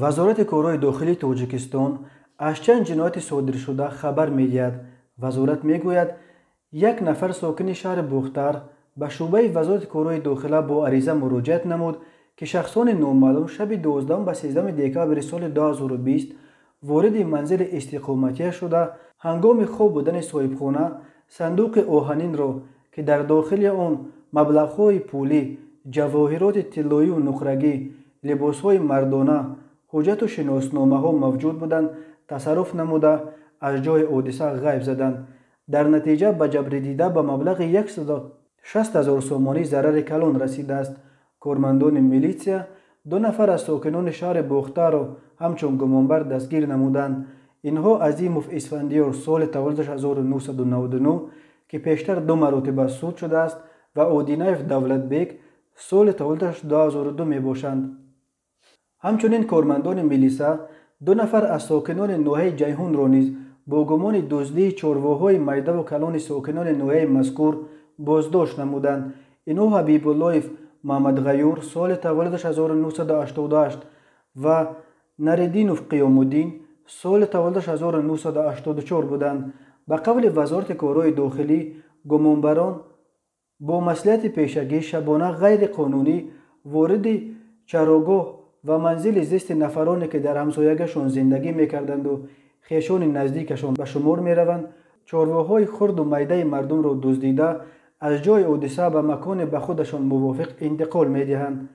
وزارت کارهای داخلی تاجیکستان از چند جنایت صادر شده خبر می‌دهد. وزارت میگوید یک نفر ساکن شهر بختر به شعبه وزارت کارهای داخلی با عریضه مراجعت نمود که شخصان نامعلوم شب 12 و 13 دکتر سال 2020 وارد منزل استقامتی شده هنگام خواب بودن صاحبخانه صندوق آهنین را که در داخل آن مبلغ‌های پولی، جواهرات طلایی و نقرگی، لباس‌های مردانه، حجت و شناسنامه‌ها موجود بودند تصرف نموده از جای حادثه غیب زدند. در نتیجه به جبر دیده به مبلغ 160,000 سومانی ضرر کلان رسیده است. کارمندان میلیسیا دو نفر از ساکنان شهر بختر را همچون گمانبر دستگیر نمودند. اینها عظیموف اسفندیار سال تولدش 1999 که پیشتر 2 مرتبه صعود شده است و اودینایف دولتبیک سال تولدش 2002 می باشند. همچنین کارمندان میلیسا 2 نفر از ساکنان ناحیه جیهون را نیز با گمان دزدی چارواهای میده و کلان ساکنان ناحیه مذکور بازداشت نمودند. اینها حبیب الله محمد غیور سال تولدش 1988 و نریدینوف قیام الدین سال تولدش 1984 بودند. به قول وزارت کارهای داخلی گمانبران با مصلحت پیشگی شبانه غیر قانونی وارد چراگاه و منزل زیست نفرانی که در همسایگیشان زندگی میکردند و خویشان نزدیکشان به شمار میروند چارواهای خرد و میده مردم را دزدیده از جای حادثه به مکان به خودشان موافق انتقال میدهند.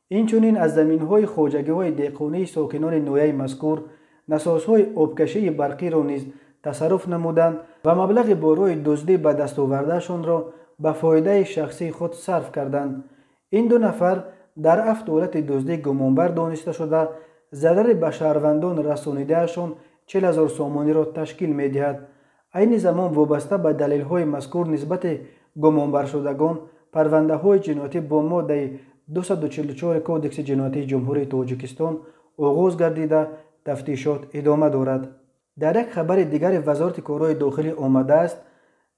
اینچنین از زمینهای خواجگی‌های دهقانی ساکنان ناحیه مذکور نسازهای آبکشی برقی را نیز تصرف نمودند و مبلغ بارای دزدی به دست آوردهشان را به فایده شخصی خود صرف کردند. این 2 نفر در 7 حالت دزدی گمانبر دانسته شده ضرر به شهروندان رسانیدهشان 40,000 سومانی را تشکیل می‌دهد. عین زمان وابسته به دلیل‌های مذکور نسبت گمانبر شدگان پرونده‌های جنایتی با ماده 244 کودکس جنایتی جمهوری تاجیکستان آغاز گردیده تفتیشات ادامه دارد. در یک خبر دیگر وزارت کارهای داخلی آمده است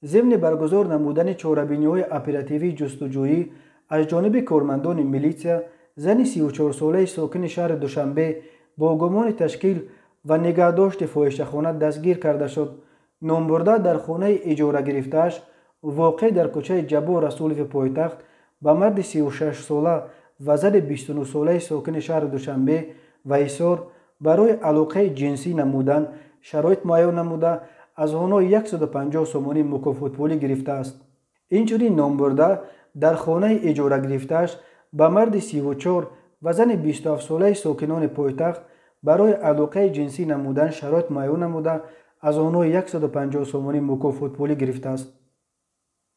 ضمن برگزار نمودن چاره‌بینی‌های اپراتیوی جستجویی از جانب کارمندان میلیسیا زن 34 ساله ساکن شهر دوشنبه با گمان تشکیل و نگهداشت فاحشه‌خانه دستگیر کرده شد. نامبرده در خانه اجاره گرفته‌اش واقع در کوچه جبو رسولف پایتخت به مرد 36 ساله و زن 29 ساله ساکن شهر دوشنبه و ایثار برای علاقه جنسی نمودن شرایط معین نموده از آنها 150 سومانی مکافات پولی گرفته است. اینچنین نامبرده در خانه اجاره گرفته‌اش به مرد 34 و زن 27 ساله ساکنان پایتخت برای علاقه جنسی نمودن شرایط معین نموده از آنها 150 سومانی مکافات پولی گرفته است.